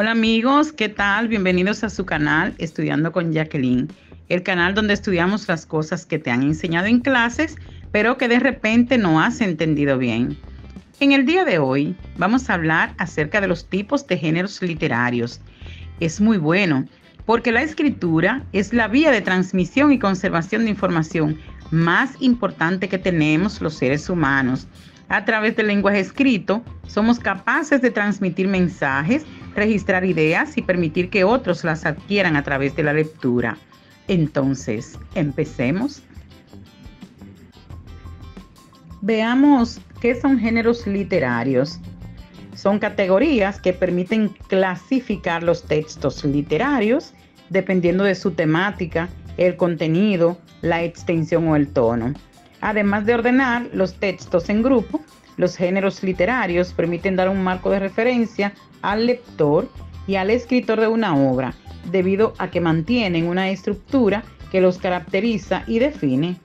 Hola amigos, ¿qué tal? Bienvenidos a su canal Estudiando con Jacqueline, el canal donde estudiamos las cosas que te han enseñado en clases, pero que de repente no has entendido bien. En el día de hoy vamos a hablar acerca de los tipos de géneros literarios. Es muy bueno porque la escritura es la vía de transmisión y conservación de información más importante que tenemos los seres humanos. A través del lenguaje escrito, somos capaces de transmitir mensajes, registrar ideas y permitir que otros las adquieran a través de la lectura. Entonces, empecemos. Veamos qué son géneros literarios. Son categorías que permiten clasificar los textos literarios dependiendo de su temática, el contenido, la extensión o el tono. Además de ordenar los textos en grupo, los géneros literarios permiten dar un marco de referencia al lector y al escritor de una obra, debido a que mantienen una estructura que los caracteriza y define.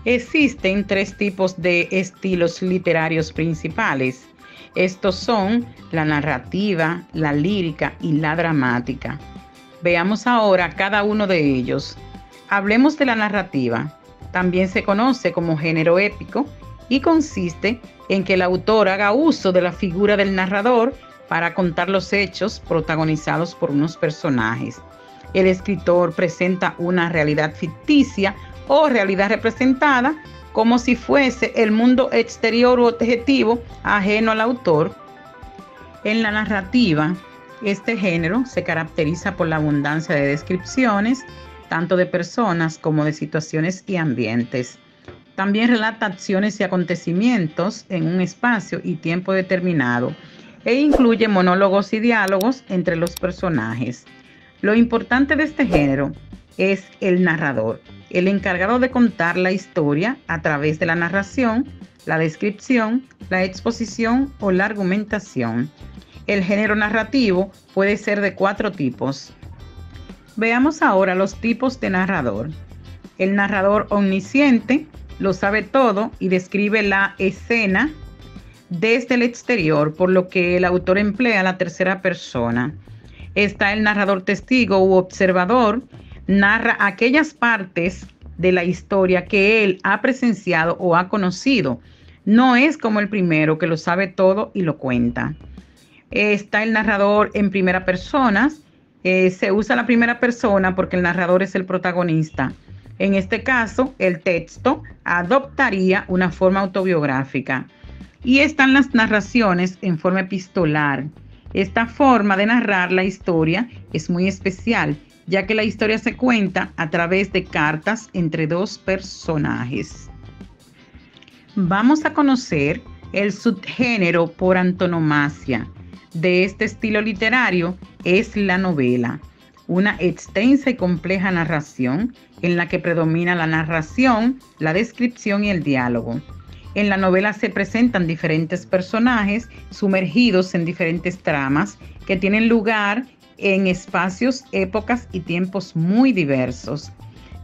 Existen tres tipos de estilos literarios principales. Estos son la narrativa, la lírica y la dramática. Veamos ahora cada uno de ellos. Hablemos de la narrativa. También se conoce como género épico y consiste en que el autor haga uso de la figura del narrador para contar los hechos protagonizados por unos personajes. El escritor presenta una realidad ficticia o realidad representada como si fuese el mundo exterior u objetivo ajeno al autor. En la narrativa, este género se caracteriza por la abundancia de descripciones, tanto de personas como de situaciones y ambientes. También relata acciones y acontecimientos en un espacio y tiempo determinado e incluye monólogos y diálogos entre los personajes. Lo importante de este género es el narrador, el encargado de contar la historia a través de la narración, la descripción, la exposición o la argumentación. El género narrativo puede ser de 4 tipos. Veamos ahora los tipos de narrador. El narrador omnisciente lo sabe todo y describe la escena desde el exterior, por lo que el autor emplea la tercera persona. Está el narrador testigo u observador, narra aquellas partes de la historia que él ha presenciado o ha conocido. No es como el primero que lo sabe todo y lo cuenta. Está el narrador en primera persona. Se usa la primera persona porque el narrador es el protagonista. En este caso, el texto adoptaría una forma autobiográfica. Y están las narraciones en forma epistolar. Esta forma de narrar la historia es muy especial, ya que la historia se cuenta a través de cartas entre 2 personajes. Vamos a conocer el subgénero por antonomasia de este estilo literario es la novela, una extensa y compleja narración en la que predomina la narración, la descripción y el diálogo. En la novela se presentan diferentes personajes sumergidos en diferentes tramas que tienen lugar en espacios, épocas y tiempos muy diversos.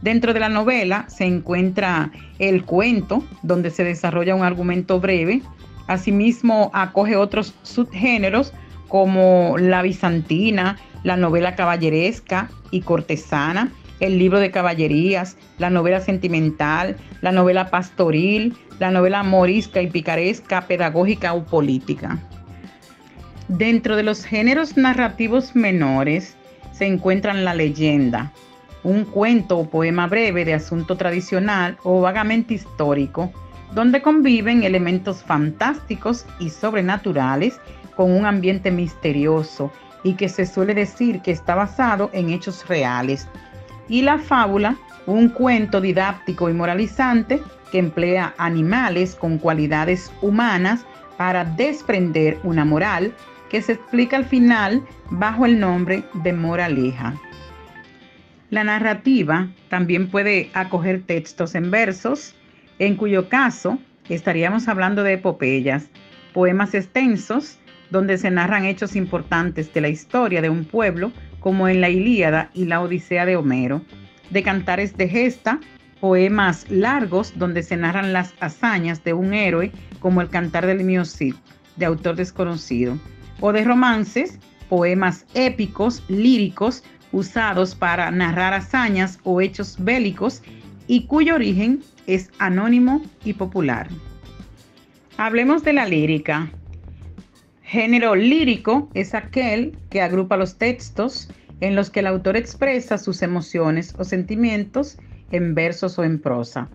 Dentro de la novela se encuentra el cuento, donde se desarrolla un argumento breve. Asimismo, acoge otros subgéneros como la bizantina, la novela caballeresca y cortesana, el libro de caballerías, la novela sentimental, la novela pastoril, la novela morisca y picaresca, pedagógica o política. Dentro de los géneros narrativos menores se encuentran la leyenda, un cuento o poema breve de asunto tradicional o vagamente histórico, donde conviven elementos fantásticos y sobrenaturales con un ambiente misterioso y que se suele decir que está basado en hechos reales. Y la fábula, un cuento didáctico y moralizante que emplea animales con cualidades humanas para desprender una moral que se explica al final bajo el nombre de moraleja. La narrativa también puede acoger textos en versos, en cuyo caso estaríamos hablando de epopeyas, poemas extensos donde se narran hechos importantes de la historia de un pueblo, como en la Ilíada y la Odisea de Homero, de cantares de gesta, poemas largos donde se narran las hazañas de un héroe, como el Cantar del Mío Cid, de autor desconocido, o de romances poemas épicos, líricos, usados para narrar hazañas o hechos bélicos y cuyo origen es anónimo y popular. Hablemos de la lírica. Género lírico es aquel que agrupa los textos en los que el autor expresa sus emociones o sentimientos en versos o en prosa.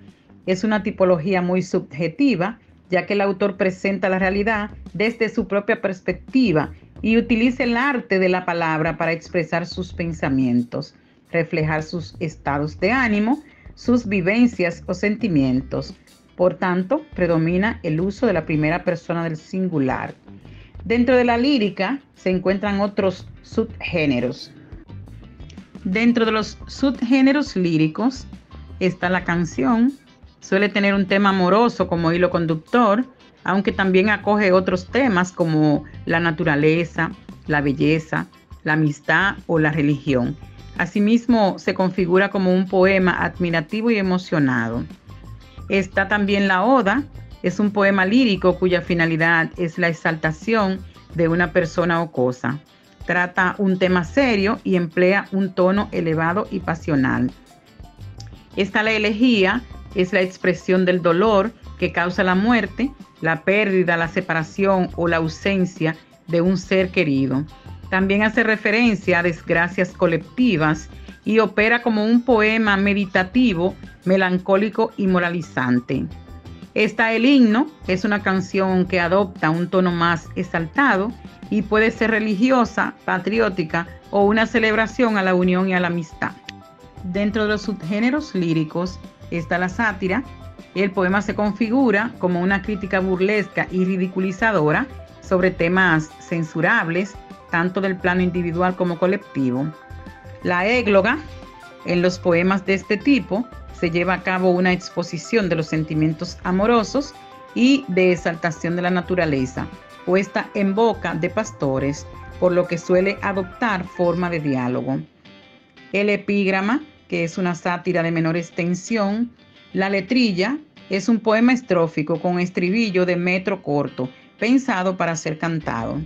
Es una tipología muy subjetiva, ya que el autor presenta la realidad desde su propia perspectiva y utiliza el arte de la palabra para expresar sus pensamientos, reflejar sus estados de ánimo, sus vivencias o sentimientos. Por tanto, predomina el uso de la primera persona del singular. Dentro de la lírica se encuentran otros subgéneros. Dentro de los subgéneros líricos está la canción. Suele tener un tema amoroso como hilo conductor, aunque también acoge otros temas como la naturaleza, la belleza, la amistad o la religión. Asimismo, se configura como un poema admirativo y emocionado. Está también la oda. Es un poema lírico cuya finalidad es la exaltación de una persona o cosa. Trata un tema serio y emplea un tono elevado y pasional. Está la elegía. Es la expresión del dolor que causa la muerte, la pérdida, la separación o la ausencia de un ser querido. También hace referencia a desgracias colectivas y opera como un poema meditativo, melancólico y moralizante. Está el himno, que es una canción que adopta un tono más exaltado y puede ser religiosa, patriótica o una celebración a la unión y a la amistad. Dentro de los subgéneros líricos está la sátira. El poema se configura como una crítica burlesca y ridiculizadora sobre temas censurables, tanto del plano individual como colectivo. La égloga. En los poemas de este tipo se lleva a cabo una exposición de los sentimientos amorosos y de exaltación de la naturaleza, puesta en boca de pastores, por lo que suele adoptar forma de diálogo. El epígrama, que es una sátira de menor extensión. La letrilla es un poema estrófico con estribillo de metro corto, pensado para ser cantado.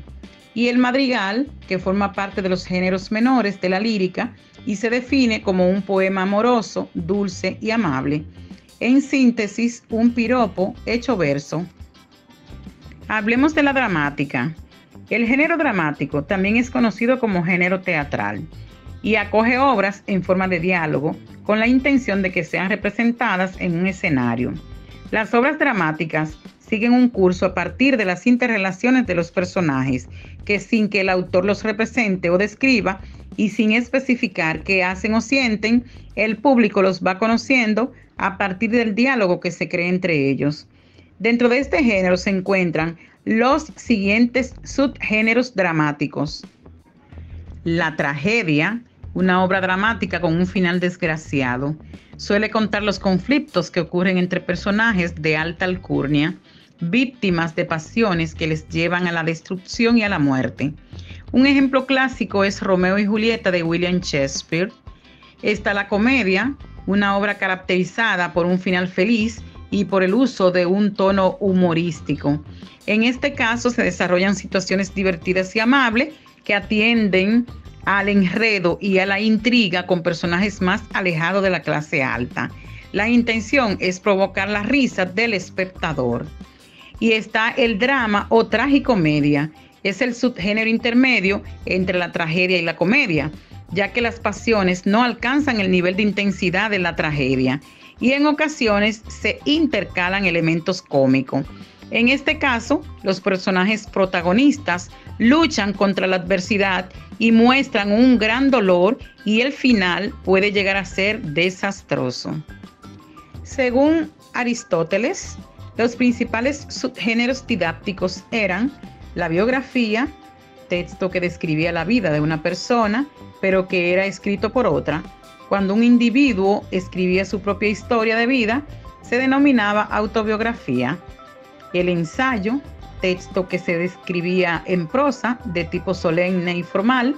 Y el madrigal, que forma parte de los géneros menores de la lírica y se define como un poema amoroso, dulce y amable. En síntesis, un piropo hecho verso. Hablemos de la dramática. El género dramático también es conocido como género teatral y acoge obras en forma de diálogo con la intención de que sean representadas en un escenario. Las obras dramáticas siguen un curso a partir de las interrelaciones de los personajes, que sin que el autor los represente o describa y sin especificar qué hacen o sienten, el público los va conociendo a partir del diálogo que se crea entre ellos. Dentro de este género se encuentran los siguientes subgéneros dramáticos. La tragedia, una obra dramática con un final desgraciado. Suele contar los conflictos que ocurren entre personajes de alta alcurnia, víctimas de pasiones que les llevan a la destrucción y a la muerte. Un ejemplo clásico es Romeo y Julieta de William Shakespeare. Está la comedia, una obra caracterizada por un final feliz y por el uso de un tono humorístico. En este caso se desarrollan situaciones divertidas y amables que atienden al enredo y a la intriga con personajes más alejados de la clase alta. La intención es provocar la risa del espectador. Y está el drama o tragicomedia. Es el subgénero intermedio entre la tragedia y la comedia, ya que las pasiones no alcanzan el nivel de intensidad de la tragedia y en ocasiones se intercalan elementos cómicos. En este caso, los personajes protagonistas luchan contra la adversidad y muestran un gran dolor y el final puede llegar a ser desastroso. Según Aristóteles, los principales subgéneros didácticos eran la biografía, texto que describía la vida de una persona, pero que era escrito por otra. Cuando un individuo escribía su propia historia de vida, se denominaba autobiografía. El ensayo, texto que se describía en prosa de tipo solemne y formal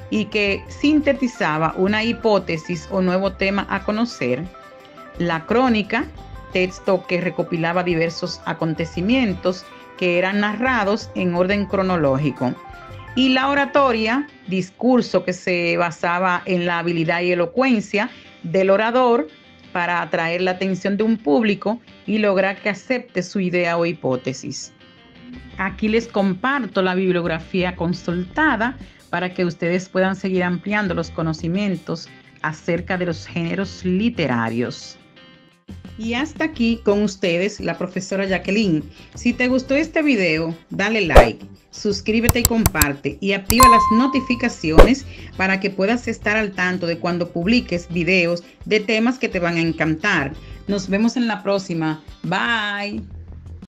y que sintetizaba una hipótesis o nuevo tema a conocer. La crónica, texto que recopilaba diversos acontecimientos que eran narrados en orden cronológico. Y la oratoria, discurso que se basaba en la habilidad y elocuencia del orador para atraer la atención de un público y lograr que acepte su idea o hipótesis. Aquí les comparto la bibliografía consultada para que ustedes puedan seguir ampliando los conocimientos acerca de los géneros literarios. Y hasta aquí con ustedes la profesora Jacqueline. Si te gustó este video, dale like, suscríbete y comparte y activa las notificaciones para que puedas estar al tanto de cuando publiques videos de temas que te van a encantar. Nos vemos en la próxima. Bye.